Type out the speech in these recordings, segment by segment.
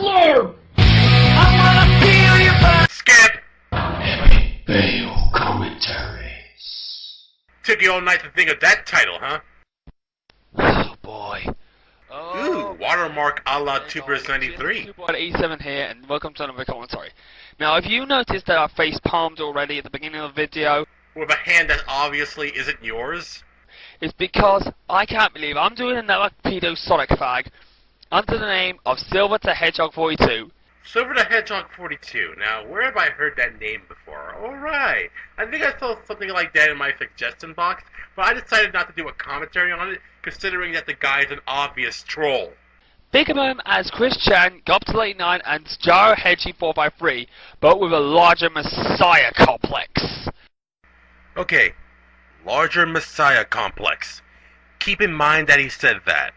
you! I wanna feel your butt! Skip! Commentaries. Took you all night to think of that title, huh? Oh boy. Ooh, watermark a la Tubers93. GSTSuperworld here, and welcome to another commentary. Now, if you noticed that I face palmed already at the beginning of the video, with a hand that obviously isn't yours, it's because I can't believe I'm doing another pedo Sonic fag under the name of Silver the Hedgehog 42. Silver the Hedgehog 42. Now, where have I heard that name before? Alright, I think I saw something like that in my suggestion box, but I decided not to do a commentary on it, considering that the guy is an obvious troll. Think of him as Chris Chan, Gobs89, and Jaro Hedgie 453, but with a larger Messiah complex. Okay, larger Messiah complex. Keep in mind that he said that.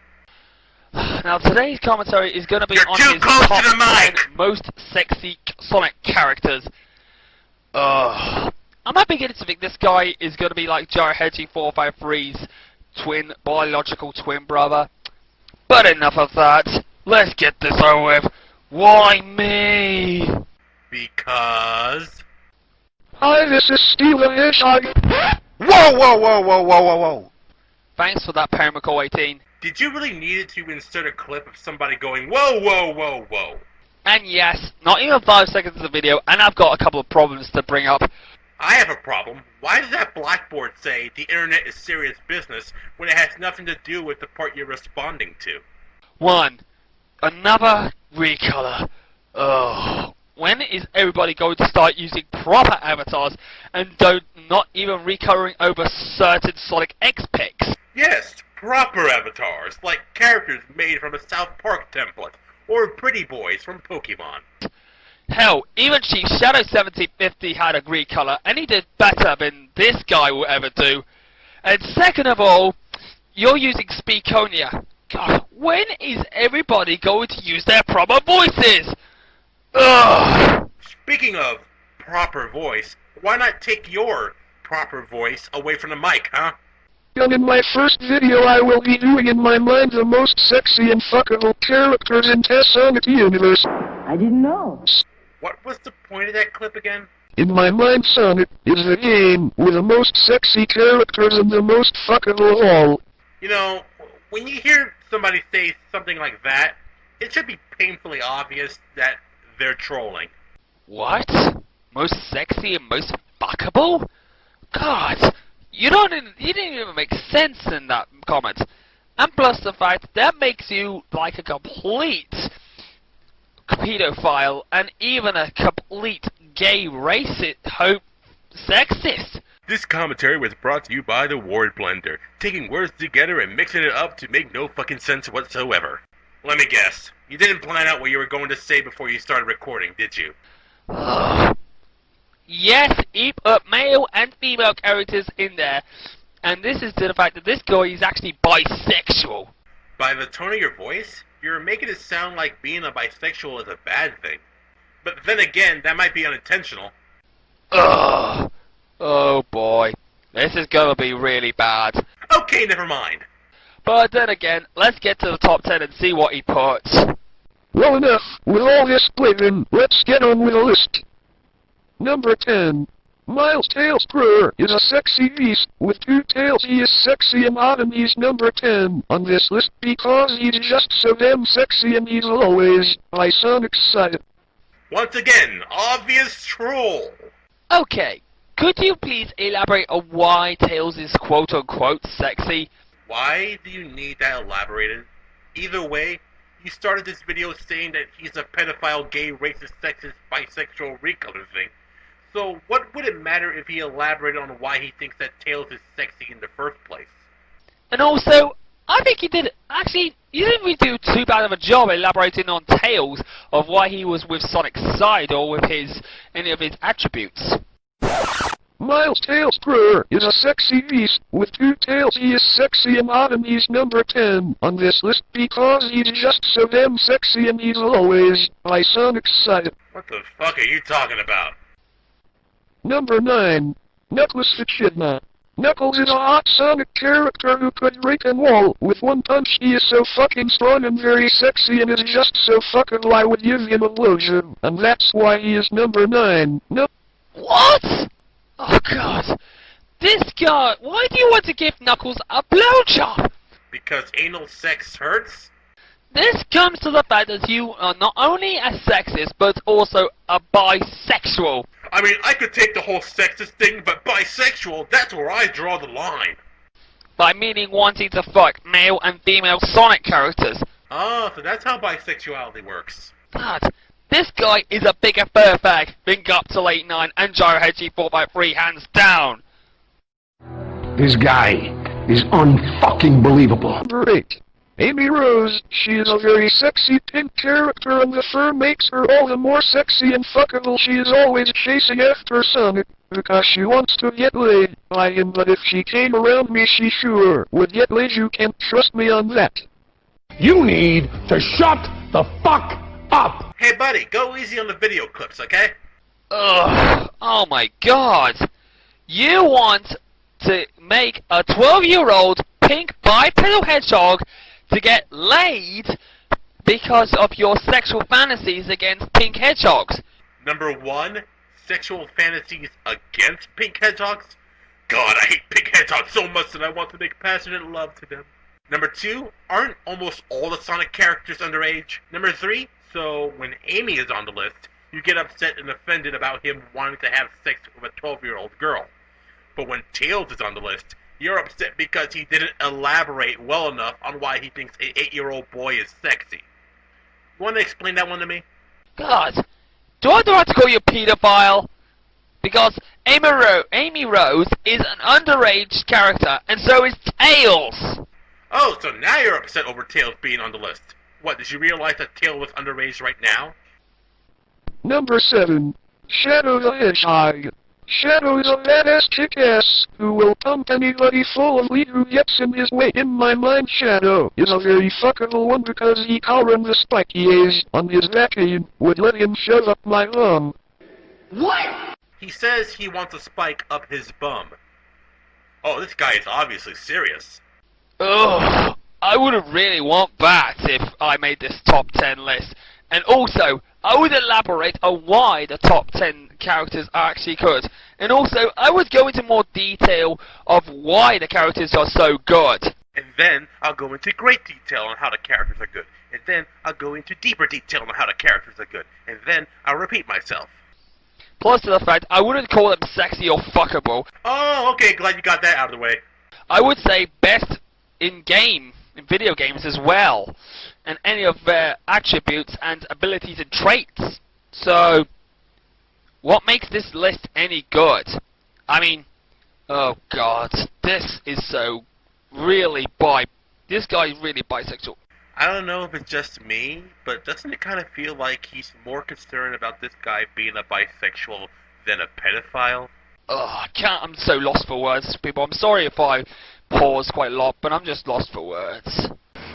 Now, today's commentary is going to be You're on too his close top to the mic! 10 most sexy Sonic characters. I'm beginning to think this guy is going to be like Jaro Hedgie 453's biological twin brother. But enough of that. Let's get this over with. Why me? Because... Hi, this is Steve the Hedgehog. Whoa! Thanks for that, MSkull01. Did you really need to insert a clip of somebody going, whoa? And yes, not even 5 seconds of the video, and I've got a couple of problems to bring up. I have a problem. Why does that blackboard say the internet is serious business when it has nothing to do with the part you're responding to? 1. Another recolor. When is everybody going to start using proper avatars and not even recoloring over certain Sonic X pics? Yes, proper avatars, like characters made from a South Park template, or Pretty Boys from Pokemon. Hell, even Chief Shadow 1750 had a green color, and he did better than this guy will ever do. And second of all, you're using Speakonia. God, when is everybody going to use their proper voices? Ugh! Speaking of proper voice, why not take your proper voice away from the mic, huh? And in my first video I will be doing in my mind the most sexy and fuckable characters in the Sonic universe. I didn't know. What was the point of that clip again? In my mind, Sonic is the game with the most sexy characters and the most fuckable of all. You know, when you hear somebody say something like that, it should be painfully obvious that they're trolling. What? Most sexy and most fuckable? God, you didn't even make sense in that comment. And plus the fact that makes you like a complete pedophile and even a complete gay racist sexist. This commentary was brought to you by the Word Blender, taking words together and mixing it up to make no fucking sense whatsoever. Let me guess, you didn't plan out what you were going to say before you started recording, did you? Yes, he put male and female characters in there, and this is to the fact that this guy is actually bisexual. By the tone of your voice, you're making it sound like being a bisexual is a bad thing. But then again, that might be unintentional. Ugh. Oh boy, this is gonna be really bad. Okay, never mind. But then again, let's get to the top 10 and see what he puts. Well enough, with all this blabbing, let's get on with the list. Number 10. Miles Tails Brr is a sexy beast with 2 tails. He is sexy and hot, and he's number 10 on this list because he's just so damn sexy and he's always by Sonic's side. Once again, obvious troll. Okay, could you please elaborate on why Tails is quote-unquote sexy? Why do you need that elaborated? Either way, you started this video saying that he's a pedophile, gay, racist, sexist, bisexual, recolor thing. So what would it matter if he elaborated on why he thinks that Tails is sexy in the first place? And also, I think he did, actually, you didn't really do too bad of a job elaborating on Tails of why he was with Sonic's side or with any of his attributes. Miles Tails Brr is a sexy beast with 2 tails. He is sexy and hot, and he's number 10 on this list because he's just so damn sexy and he's always by Sonic's side. What the fuck are you talking about? Number 9. Knuckles Echidna. Knuckles is a hot Sonic character who could break a wall with one punch. He is so fucking strong and very sexy and is just so fuckable I would give him a blowjob. And that's why he is number 9. No. What? Oh god. This guy, why do you want to give Knuckles a blowjob? Because anal sex hurts? This comes to the fact that you are not only a sexist, but also a bisexual. I mean, I could take the whole sexist thing, but bisexual, that's where I draw the line. By meaning wanting to fuck male and female Sonic characters. Oh, so that's how bisexuality works. God, this guy is a bigger fur bag than Up to Late 9 and Gyrohead G4x3 hands down. This guy is unfucking believable. Great. Amy Rose, she is a very sexy pink character and the fur makes her all the more sexy and fuckable. She is always chasing after Sonic, because she wants to get laid by him, but if she came around me she sure would get laid. You can't trust me on that. You need to shut the fuck up! Hey buddy, go easy on the video clips, okay? Ugh, oh my god. You want to make a 12-year-old pink bipedal hedgehog to get laid because of your sexual fantasies against pink hedgehogs. Number 1, sexual fantasies against pink hedgehogs? God, I hate pink hedgehogs so much that I want to make passionate love to them. Number 2, aren't almost all the Sonic characters underage? Number 3, so when Amy is on the list, you get upset and offended about him wanting to have sex with a 12-year-old girl. But when Tails is on the list, you're upset because he didn't elaborate well enough on why he thinks an 8-year-old boy is sexy. You want to explain that one to me? God, do I have to call you pedophile? Because Amy Rose is an underage character, and so is Tails! Oh, so now you're upset over Tails being on the list. What, did you realize that Tails was underage right now? Number 7, Shadow the Hedgehog. Shadow is a badass kick-ass who will pump anybody full of lead who gets in his way. In my mind, Shadow is a very fuckable one because he collar and the spiky A's on his vacuum would let him shove up my bum. What? He says he wants a spike up his bum. Oh, this guy is obviously serious. Ugh, I wouldn't really want that if I made this top 10 list. And also, I would elaborate on why the top 10 characters are actually good. And also, I would go into more detail of why the characters are so good. And then, I'll go into great detail on how the characters are good. And then, I'll go into deeper detail on how the characters are good. And then, I'll repeat myself. Plus to the fact, I wouldn't call them sexy or fuckable. Oh, okay, glad you got that out of the way. I would say best in video games as well. And any of their attributes and abilities and traits. So, what makes this list any good? I mean, oh god, this is so really this guy is really bisexual. I don't know if it's just me, but doesn't it kind of feel like he's more concerned about this guy being a bisexual than a pedophile? Oh, I'm so lost for words, people. I'm sorry if I pause quite a lot, but I'm just lost for words.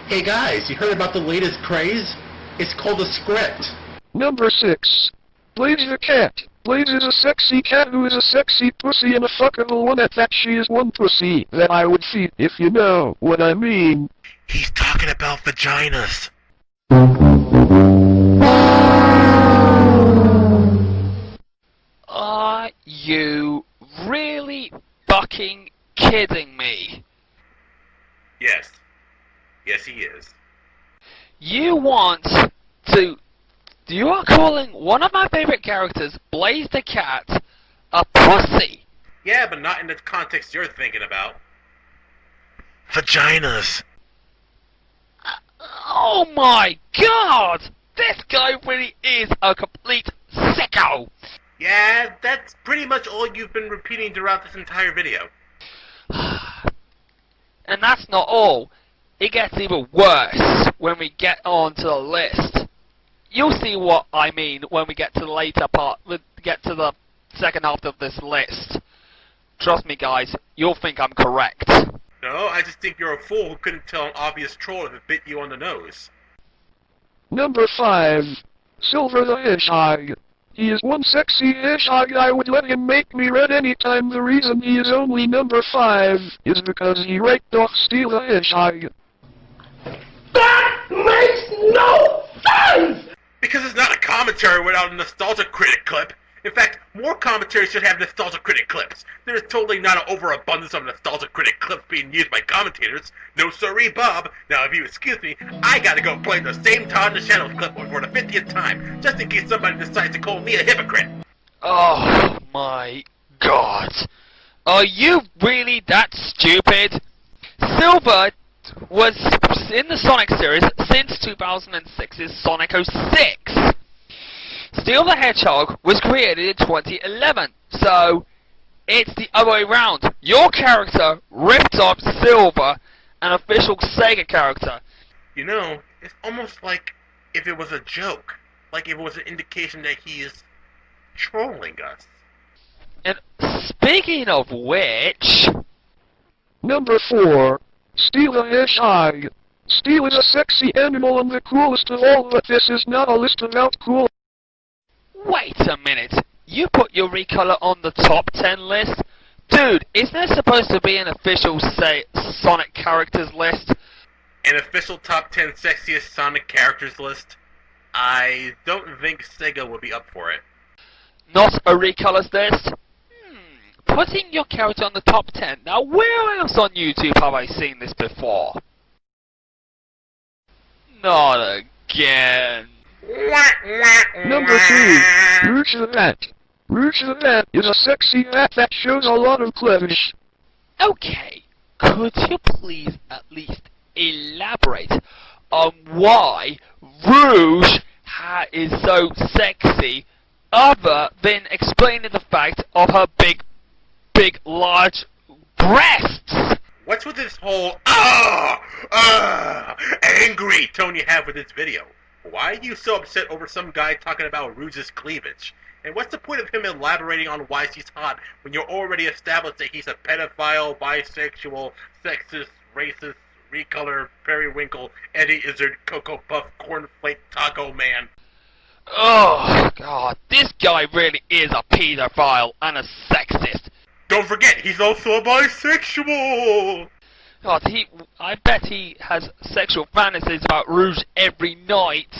Hey guys, you heard about the latest craze? It's called a script. Number 6, Blaze the Cat. Blaze is a sexy cat who is a sexy pussy and a fuckable one at that. She is one pussy that I would feed, if you know what I mean. He's talking about vaginas. Are you really fucking kidding me? Yes. Yes, he is. You are calling one of my favorite characters, Blaze the Cat, a pussy? Yeah, but not in the context you're thinking about. Vaginas. Oh my god! This guy really is a complete sicko! Yeah, that's pretty much all you've been repeating throughout this entire video. And that's not all. It gets even worse when we get on to the list. You'll see what I mean when we get to the later part, get to the second half of this list. Trust me guys, you'll think I'm correct. No, I just think you're a fool who couldn't tell an obvious troll if it bit you on the nose. Number 5, Silver the Hedgehog. He is one sexy hedgehog. I would let him make me red anytime. The reason he is only number 5 is because he raped off Steal the Hedgehog. That makes no sense! Because it's not a commentary without a Nostalgia Critic clip. In fact, more commentaries should have Nostalgia Critic clips. There is totally not an overabundance of Nostalgia Critic clips being used by commentators. No siree, Bob. Now, if you excuse me, I gotta go play the same Todd in the Shadows clip for the 50th time, just in case somebody decides to call me a hypocrite. Oh my god. Are you really that stupid? Silver was in the Sonic series since 2006's Sonic 06. Steal the Hedgehog was created in 2011, so it's the other way around. Your character ripped off Silver, an official Sega character. You know, it's almost like if it was a joke. Like if it was an indication that he is trolling us. And speaking of which... Number 4. Steal the Hedgehog. Steel is a sexy animal and the coolest of all, but this is not a list about cool. Wait a minute, you put your recolor on the top 10 list? Dude, isn't there supposed to be an official, say, Sonic characters list? An official top 10 sexiest Sonic characters list? I don't think Sega would be up for it. Not a recolors list? Putting your character on the top 10. Now, where else on YouTube have I seen this before? Not again. Number 3. Roushutsu. Roushutsu is a sexy hat that shows a lot of cleavage. Okay, could you please at least elaborate on why Rouge is so sexy, other than explaining the fact of her big, large breasts? What's with this whole angry tone you have with this video? Why are you so upset over some guy talking about Rouge's cleavage? And what's the point of him elaborating on why she's hot when you're already established that he's a pedophile, bisexual, sexist, racist, recolor, periwinkle, Eddie Izzard, Cocoa Puff, cornflake, taco man? Oh, God, this guy really is a pedophile and a sexist. Don't forget, he's also a bisexual! God, I bet he has sexual fantasies about Rouge every night.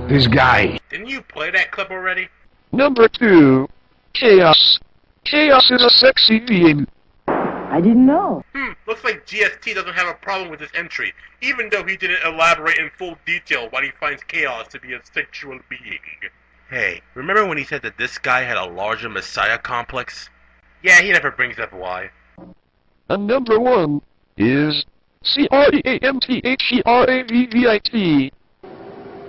This guy. Didn't you play that clip already? Number 2. Chaos. Chaos is a sexy being. I didn't know. Looks like GST doesn't have a problem with this entry, even though he didn't elaborate in full detail why he finds Chaos to be a sexual being. Hey, remember when he said that this guy had a larger messiah complex? Yeah, he never brings up why. And number 1 is CREAMTHERAVVIT.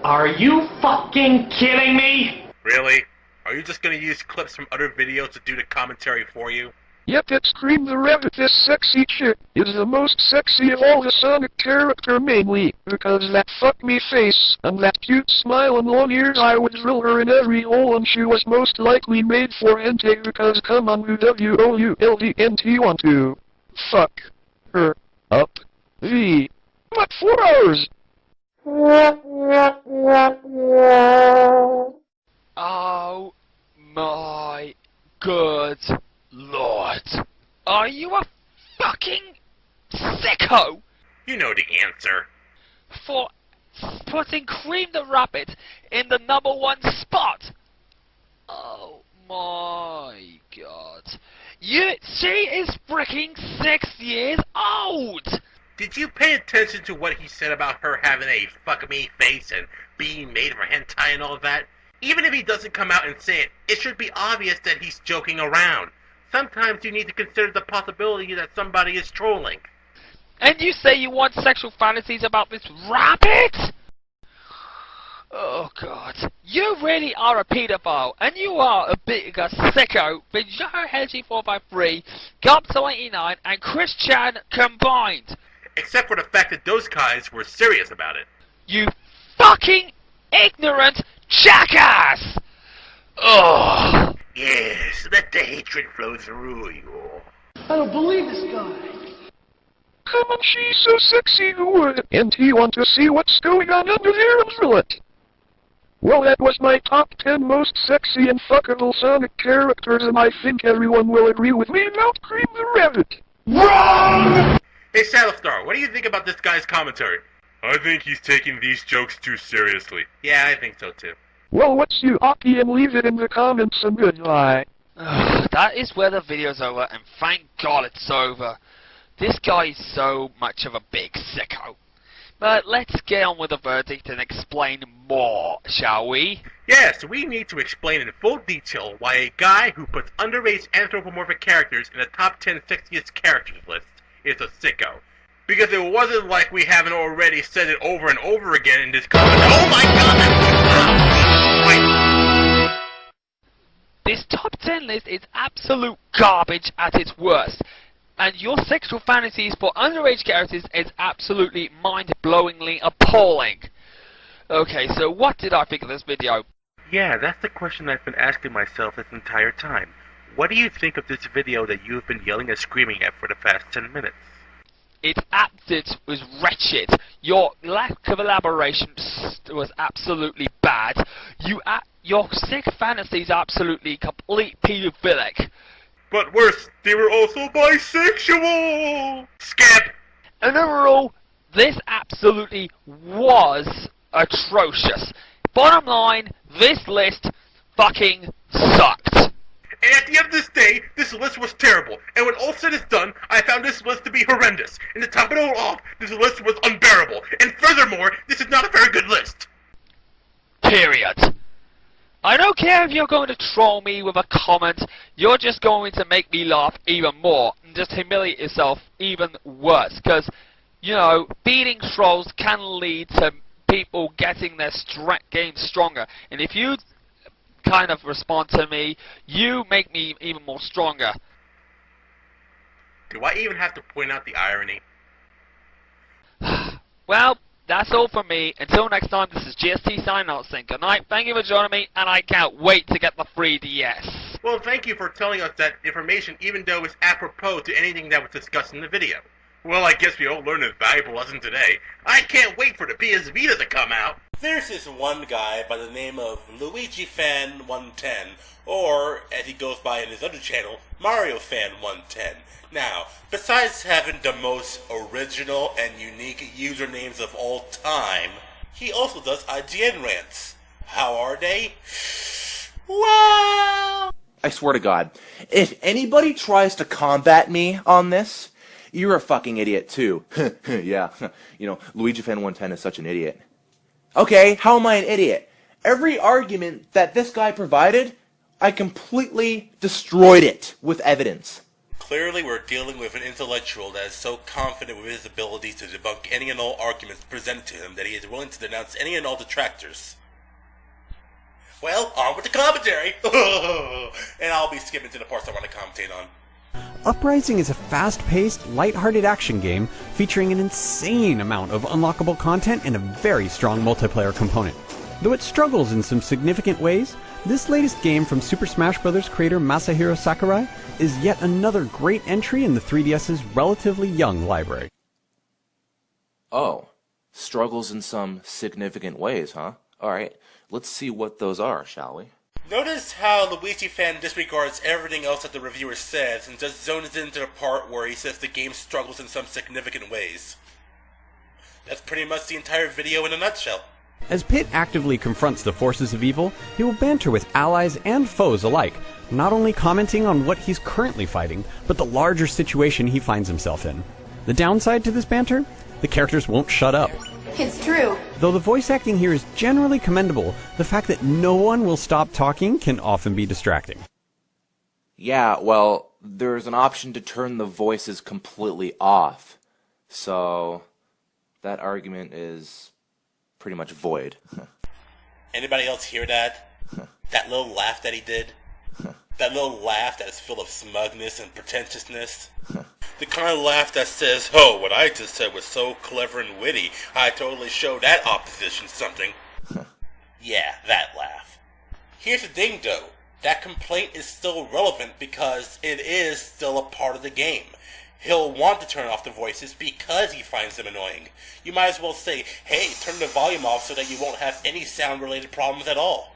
Are you fucking kidding me? Really? Are you just gonna use clips from other videos to do the commentary for you? Yep, it's Cream the Rabbit. This sexy chick is the most sexy of all the Sonic character, mainly because that fuck me face and that cute smile and long ears. I would drill her in every hole, and she was most likely made for hentai because come on, WOULDNT want to fuck her up. But 4 hours. Oh my good lord. Are you a fucking sicko? You know the answer. For putting Cream the Rabbit in the number 1 spot? Oh my god. She is freaking 6 years old! Did you pay attention to what he said about her having a fuck me face and being made for hentai and all that? Even if he doesn't come out and say it, it should be obvious that he's joking around. Sometimes you need to consider the possibility that somebody is trolling. And you say you want sexual fantasies about this rabbit? Oh god. You really are a pedophile, and you are a bigger sicko than Joe Hedgie453, Gump89, and Chris Chan combined. Except for the fact that those guys were serious about it. You fucking ignorant jackass! Ugh. Yes, let the hatred flow through you. I don't believe this guy. Come on, she's so sexy, who would? And he want to see what's going on under there and drill it. Well, that was my top 10 most sexy and fuckable Sonic characters, and I think everyone will agree with me about Cream the Rabbit. Wrong! Hey, Saddlestar, what do you think about this guy's commentary? I think he's taking these jokes too seriously. Yeah, I think so too. Well, what's you, Aki, and leave it in the comments and goodbye. That is where the video's over, and thank God it's over. This guy is so much of a big sicko. But let's get on with the verdict and explain more, shall we? Yes, we need to explain in full detail why a guy who puts underage anthropomorphic characters in the top 10 sexiest characters list is a sicko. Because it wasn't like we haven't already said it over and over again in this comment. Oh my god! This top 10 list is absolute garbage at its worst. And your sexual fantasies for underage characters is absolutely mind-blowingly appalling. Okay, so what did I think of this video? Yeah, that's the question I've been asking myself this entire time. What do you think of this video that you've been yelling and screaming at for the past 10 minutes? It was wretched. Your lack of elaboration was absolutely bad. Your sick fantasies are absolutely complete pedophilic. But worse, they were also bisexual! Skip! And overall, this absolutely was atrocious. Bottom line, this list fucking sucked. And at the end of this day, this list was terrible. And when all said is done, I found this list to be horrendous. And to top it all off, this list was unbearable. And furthermore, this is not a very good list. Period. I don't care if you're going to troll me with a comment, you're just going to make me laugh even more and just humiliate yourself even worse. Because, you know, beating trolls can lead to people getting their game stronger. And if you kind of respond to me, you make me even more stronger. Do I even have to point out the irony? Well, that's all from me. Until next time, this is GST signing out saying good night. Thank you for joining me, and I can't wait to get the 3DS. Well, thank you for telling us that information, even though it's apropos to anything that was discussed in the video. Well, I guess we all learned a valuable lesson today. I can't wait for the PS Vita to come out. There's this one guy by the name of LuigiFan110, or, as he goes by in his other channel, MarioFan110. Now, besides having the most original and unique usernames of all time, he also does IGN rants. How are they? Wow! I swear to God, if anybody tries to combat me on this, you're a fucking idiot too. Yeah, you know, LuigiFan110 is such an idiot. Okay, how am I an idiot? Every argument that this guy provided, I completely destroyed it with evidence. Clearly, we're dealing with an intellectual that is so confident with his ability to debunk any and all arguments presented to him that he is willing to denounce any and all detractors. Well, on with the commentary! And I'll be skipping to the parts I want to commentate on. Uprising is a fast-paced, light-hearted action game featuring an insane amount of unlockable content and a very strong multiplayer component. Though it struggles in some significant ways, this latest game from Super Smash Bros. Creator Masahiro Sakurai is yet another great entry in the 3DS's relatively young library. Oh, struggles in some significant ways, huh? Alright, let's see what those are, shall we? Notice how LuigiFan disregards everything else that the reviewer says and just zones into the part where he says the game struggles in some significant ways. That's pretty much the entire video in a nutshell. As Pit actively confronts the forces of evil, he will banter with allies and foes alike, not only commenting on what he's currently fighting, but the larger situation he finds himself in. The downside to this banter? The characters won't shut up. It's true. Though the voice acting here is generally commendable, the fact that no one will stop talking can often be distracting. Yeah, well, there's an option to turn the voices completely off. So, that argument is pretty much void. Anybody else hear that? That little laugh that he did? That little laugh that is full of smugness and pretentiousness? The kind of laugh that says, oh, what I just said was so clever and witty, I totally showed that opposition something. Yeah, that laugh. Here's the thing, though. That complaint is still relevant because it is still a part of the game. He'll want to turn off the voices because he finds them annoying. You might as well say, hey, turn the volume off so that you won't have any sound-related problems at all.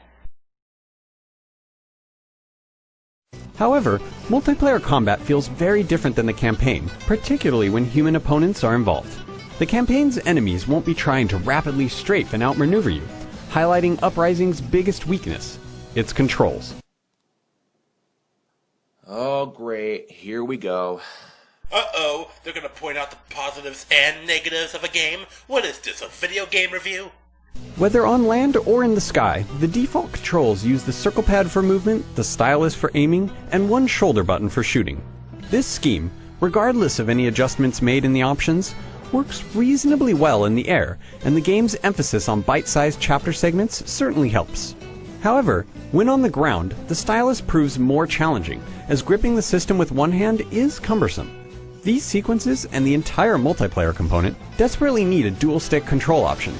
However, multiplayer combat feels very different than the campaign, particularly when human opponents are involved. The campaign's enemies won't be trying to rapidly strafe and outmaneuver you, highlighting Uprising's biggest weakness, its controls. Oh great, here we go. Uh-oh, they're gonna point out the positives and negatives of a game? What is this, a video game review? Whether on land or in the sky, the default controls use the circle pad for movement, the stylus for aiming, and one shoulder button for shooting. This scheme, regardless of any adjustments made in the options, works reasonably well in the air, and the game's emphasis on bite-sized chapter segments certainly helps. However, when on the ground, the stylus proves more challenging, as gripping the system with one hand is cumbersome. These sequences and the entire multiplayer component desperately need a dual-stick control option.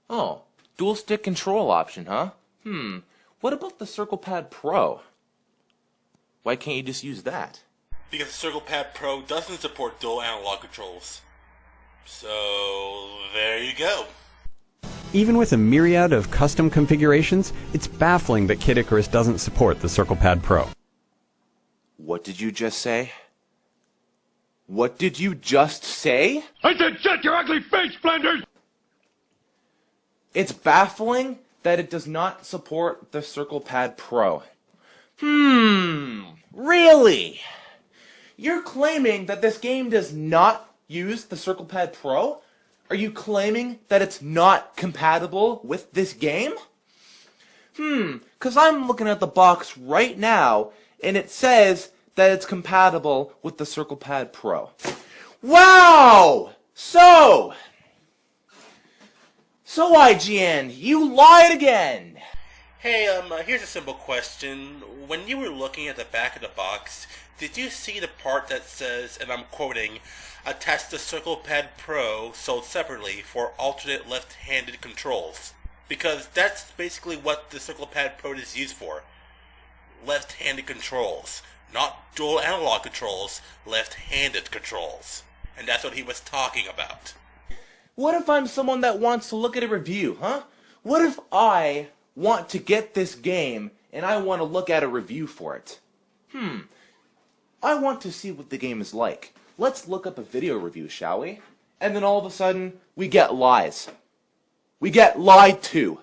Oh, dual stick control option, huh? What about the Circle Pad Pro? Why can't you just use that? Because the Circle Pad Pro doesn't support dual analog controls. So, there you go. Even with a myriad of custom configurations, it's baffling that Kid Icarus doesn't support the Circle Pad Pro. What did you just say? What did you just say? I said shut your ugly face, Blenders! It's baffling that it does not support the Circle Pad Pro. Really? You're claiming that this game does not use the Circle Pad Pro? Are you claiming that it's not compatible with this game? Because I'm looking at the box right now, and it says that it's compatible with the Circle Pad Pro. Wow! So IGN, you lied again! Hey, here's a simple question. When you were looking at the back of the box, did you see the part that says, and I'm quoting, attach the Circle Pad Pro sold separately for alternate left-handed controls? Because that's basically what the Circle Pad Pro is used for. Left-handed controls. Not dual analog controls, left-handed controls. And that's what he was talking about. What if I'm someone that wants to look at a review, huh? What if I want to get this game and I want to look at a review for it? I want to see what the game is like. Let's look up a video review, shall we? And then all of a sudden, we get lies. We get lied to.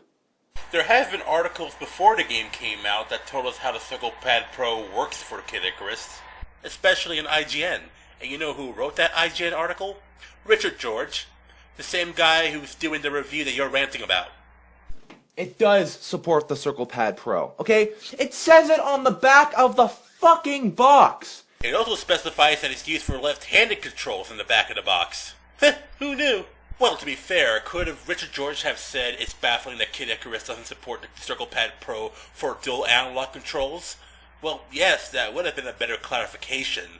There have been articles before the game came out that told us how the Circle Pad Pro works for Kid Icarus, especially in IGN. And you know who wrote that IGN article? Richard George, the same guy who's doing the review that you're ranting about. It does support the Circle Pad Pro, okay? It says it on the back of the fucking box. It also specifies that it's used for left-handed controls in the back of the box. Who knew? Well, to be fair, could have Richard George have said it's baffling that Kid Icarus doesn't support the Circle Pad Pro for dual analog controls? Well, yes, that would have been a better clarification.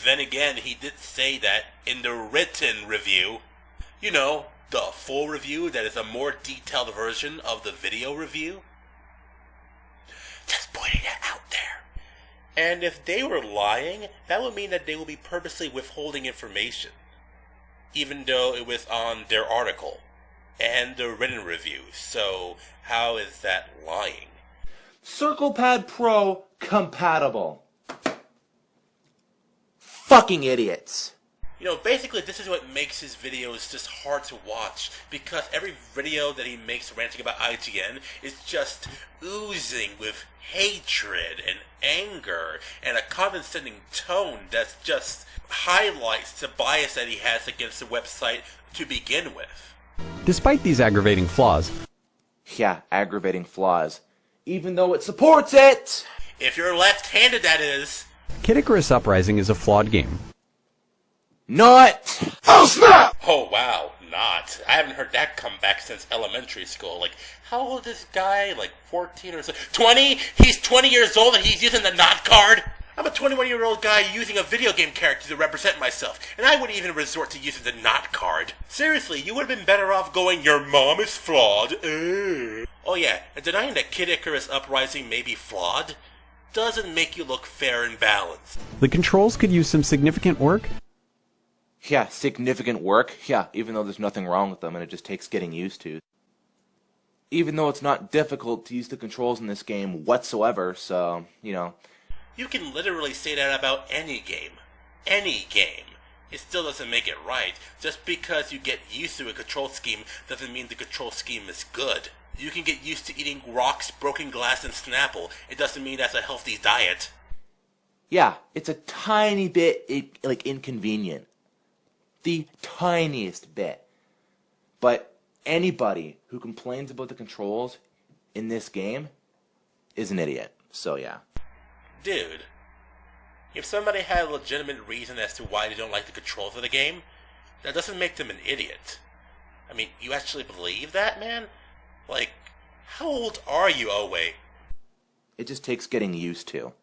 Then again, he did say that in the written review. You know, the full review that is a more detailed version of the video review. Just pointing it out there. And if they were lying, that would mean that they would be purposely withholding information, even though it was on their article and the written review. So how is that lying? Circle Pad Pro compatible. Fucking idiots. You know, basically this is what makes his videos just hard to watch, because every video that he makes ranting about IGN is just oozing with hatred and anger and a condescending tone that just highlights the bias that he has against the website to begin with. Despite these aggravating flaws, aggravating flaws, even though it supports it! If you're left-handed, that is. Kid Icarus Uprising is a flawed game. Not! Oh snap! Oh wow, not. I haven't heard that come back since elementary school. Like, how old is this guy? Like 14 or so? 20? He's 20 years old and he's using the not card? I'm a 21-year-old guy using a video game character to represent myself, and I wouldn't even resort to using the not card. Seriously, you would have been better off going, your mom is flawed. Oh yeah, and denying that Kid Icarus Uprising may be flawed, doesn't make you look fair and balanced. The controls could use some significant work. Yeah, significant work. Yeah, even though there's nothing wrong with them and it just takes getting used to. Even though it's not difficult to use the controls in this game whatsoever, so, you know. You can literally say that about any game. Any game. It still doesn't make it right. Just because you get used to a control scheme doesn't mean the control scheme is good. You can get used to eating rocks, broken glass, and Snapple. It doesn't mean that's a healthy diet. Yeah, it's a tiny bit, inconvenient. The tiniest bit. But anybody who complains about the controls in this game is an idiot. So yeah. Dude, if somebody had a legitimate reason as to why they don't like the controls of the game, that doesn't make them an idiot. I mean, you actually believe that, man? Like, how old are you, Owe? It just takes getting used to.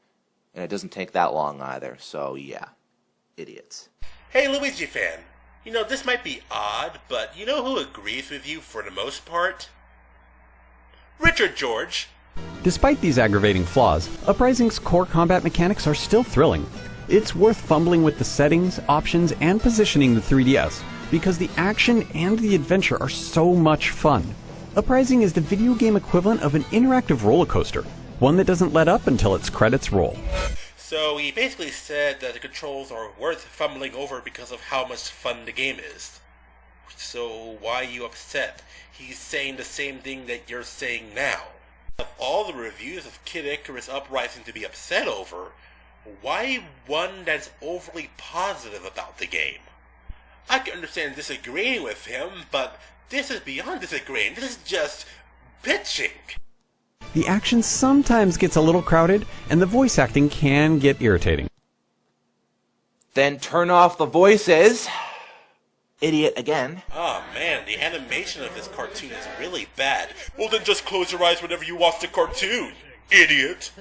And it doesn't take that long either, so yeah. Idiots. Hey, Luigi fan. You know, this might be odd, but you know who agrees with you for the most part? Richard George. Despite these aggravating flaws, Uprising's core combat mechanics are still thrilling. It's worth fumbling with the settings, options, and positioning the 3DS, because the action and the adventure are so much fun. Uprising is the video game equivalent of an interactive roller coaster, one that doesn't let up until its credits roll. So he basically said that the controls are worth fumbling over because of how much fun the game is. So why are you upset? He's saying the same thing that you're saying now. Of all the reviews of Kid Icarus Uprising to be upset over, why one that's overly positive about the game? I can understand disagreeing with him, but this is beyond disagreeing. This is just bitching. The action sometimes gets a little crowded, and the voice acting can get irritating. Then turn off the voices. Idiot again. Oh man, the animation of this cartoon is really bad. Well then just close your eyes whenever you watch the cartoon, idiot.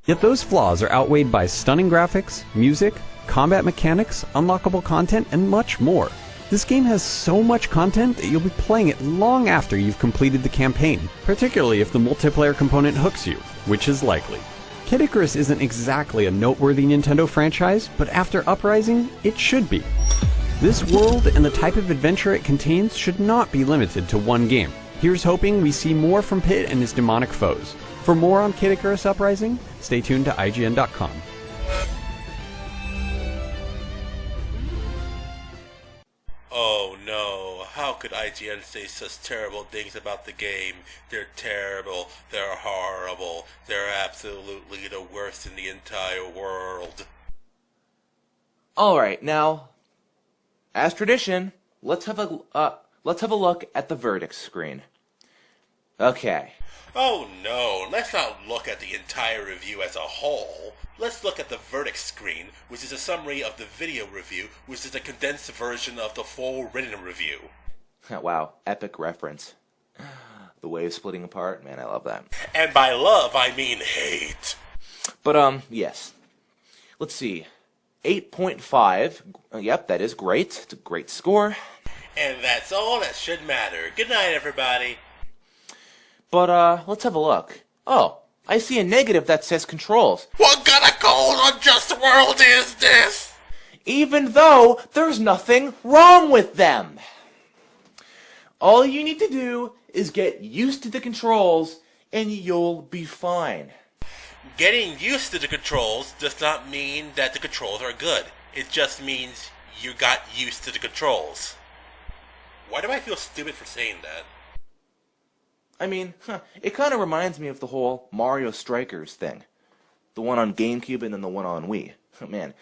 Yet those flaws are outweighed by stunning graphics, music, combat mechanics, unlockable content, and much more. This game has so much content that you'll be playing it long after you've completed the campaign, particularly if the multiplayer component hooks you, which is likely. Kid Icarus isn't exactly a noteworthy Nintendo franchise, but after Uprising, it should be. This world and the type of adventure it contains should not be limited to one game. Here's hoping we see more from Pit and his demonic foes. For more on Kid Icarus Uprising, stay tuned to IGN.com. Oh no, how could IGN say such terrible things about the game? They're terrible, they're horrible, they're absolutely the worst in the entire world. Alright, now, as tradition, let's have a look at the verdict screen. Okay. Oh no, let's not look at the entire review as a whole. Let's look at the verdict screen, which is a summary of the video review, which is a condensed version of the full written review. Wow, epic reference. The waves splitting apart, man, I love that. And by love, I mean hate. But, yes. Let's see. 8.5. Yep, that is great. It's a great score. And that's all that should matter. Good night, everybody. But, let's have a look. Oh, I see a negative that says controls. What kind of cold unjust world is this? Even though there's nothing wrong with them. All you need to do is get used to the controls, and you'll be fine. Getting used to the controls does not mean that the controls are good. It just means you got used to the controls. Why do I feel stupid for saying that? I mean, it kind of reminds me of the whole Mario Strikers thing. The one on GameCube and then the one on Wii. Oh, man.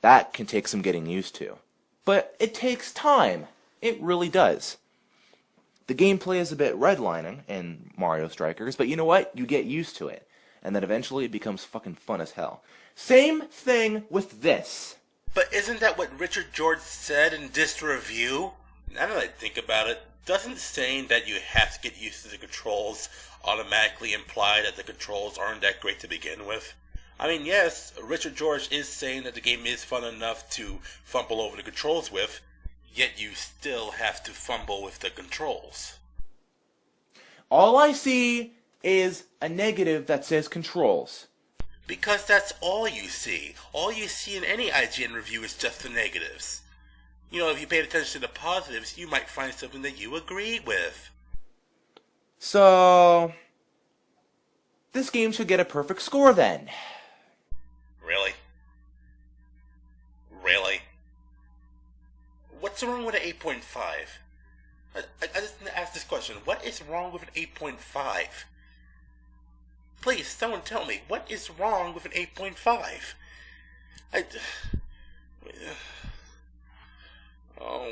That can take some getting used to. But it takes time. It really does. The gameplay is a bit redlining in Mario Strikers, but you know what? You get used to it. And then eventually it becomes fucking fun as hell. Same thing with this. But isn't that what Richard George said in this review? Now that I think about it, doesn't saying that you have to get used to the controls automatically imply that the controls aren't that great to begin with? I mean, yes, Richard George is saying that the game is fun enough to fumble over the controls with, yet you still have to fumble with the controls. All I see is a negative that says controls. Because that's all you see. All you see in any IGN review is just the negatives. You know, if you paid attention to the positives, you might find something that you agree with. So, this game should get a perfect score then. Really? Really? What's wrong with an 8.5? I just asked this question. What is wrong with an 8.5? Please, someone tell me, what is wrong with an 8.5? Oh.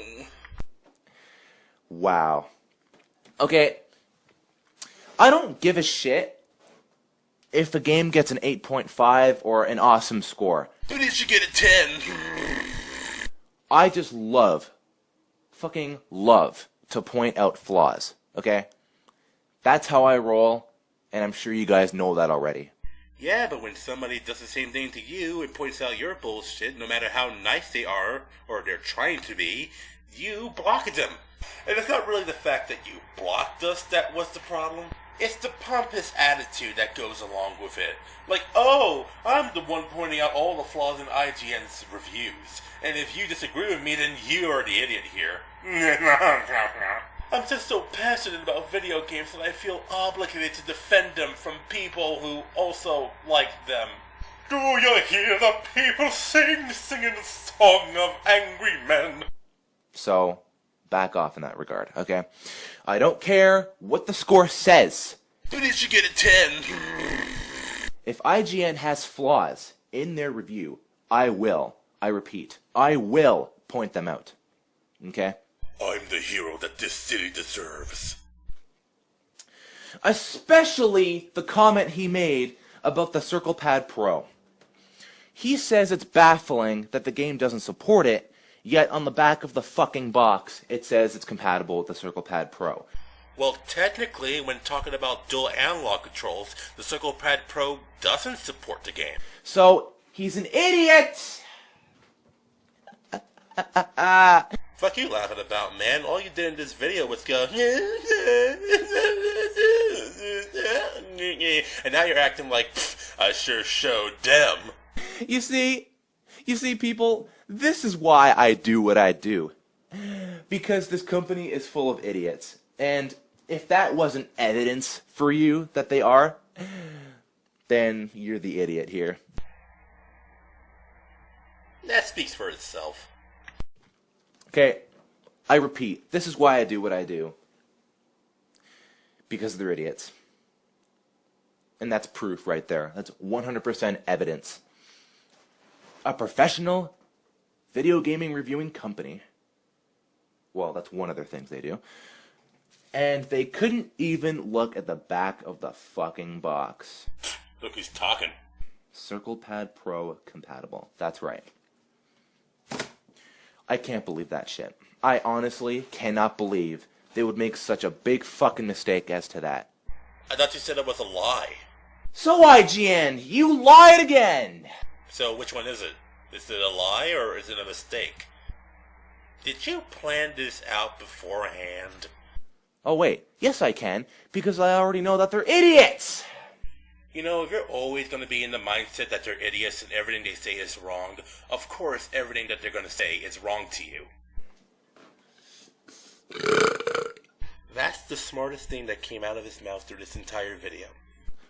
Wow. Okay. I don't give a shit if a game gets an 8.5 or an awesome score. Who did you get a 10? I just fucking love to point out flaws, okay? That's how I roll, and I'm sure you guys know that already. Yeah, but when somebody does the same thing to you and points out your bullshit, no matter how nice they are, or they're trying to be, you block them. And it's not really the fact that you blocked us that was the problem. It's the pompous attitude that goes along with it. Like, oh, I'm the one pointing out all the flaws in IGN's reviews. And if you disagree with me, then you are the idiot here. I'm just so passionate about video games that I feel obligated to defend them from people who also like them. Do you hear the people singing the song of angry men? So, back off in that regard, okay? I don't care what the score says. Who did you get a 10? If IGN has flaws in their review, I repeat, I will point them out. Okay? I'm the hero that this city deserves. Especially the comment he made about the Circle Pad Pro. He says it's baffling that the game doesn't support it, yet on the back of the fucking box, it says it's compatible with the Circle Pad Pro. Well, technically, when talking about dual analog controls, the Circle Pad Pro doesn't support the game. So, he's an idiot! Fuck you laughing about, man. All you did in this video was go... and now you're acting like, I sure showed them. You see, people, this is why I do what I do. Because this company is full of idiots. And if that wasn't evidence for you that they are, then you're the idiot here. That speaks for itself. Okay, I repeat, this is why I do what I do. Because they're idiots. And that's proof right there. That's 100% evidence. A professional video gaming reviewing company. Well, that's one of their things they do. And they couldn't even look at the back of the fucking box. Look who's talking. Circle Pad Pro compatible. That's right. I can't believe that shit. I honestly cannot believe they would make such a big fucking mistake as to that. I thought you said it was a lie. So IGN, you lied again! So which one is it? Is it a lie or is it a mistake? Did you plan this out beforehand? Oh wait, yes I can, because I already know that they're idiots! You know, if you're always going to be in the mindset that they're idiots and everything they say is wrong, of course everything that they're going to say is wrong to you. That's the smartest thing that came out of his mouth through this entire video.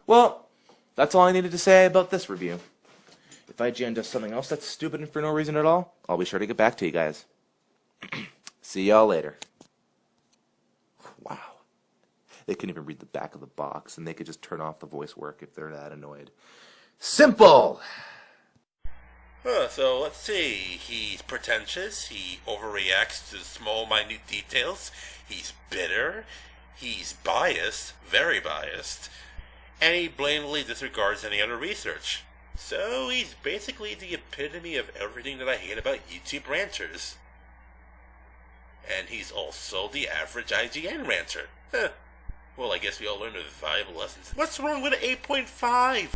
Well, that's all I needed to say about this review. If IGN does something else that's stupid and for no reason at all, I'll be sure to get back to you guys. See y'all later. Wow. They couldn't even read the back of the box, and they could just turn off the voice work if they're that annoyed. Simple! So let's see. He's pretentious. He overreacts to small, minute details. He's bitter. He's biased, very biased. And he blatantly disregards any other research. So he's basically the epitome of everything that I hate about YouTube ranters. And he's also the average IGN ranter. Well, I guess we all learned a valuable lesson. What's wrong with an 8.5?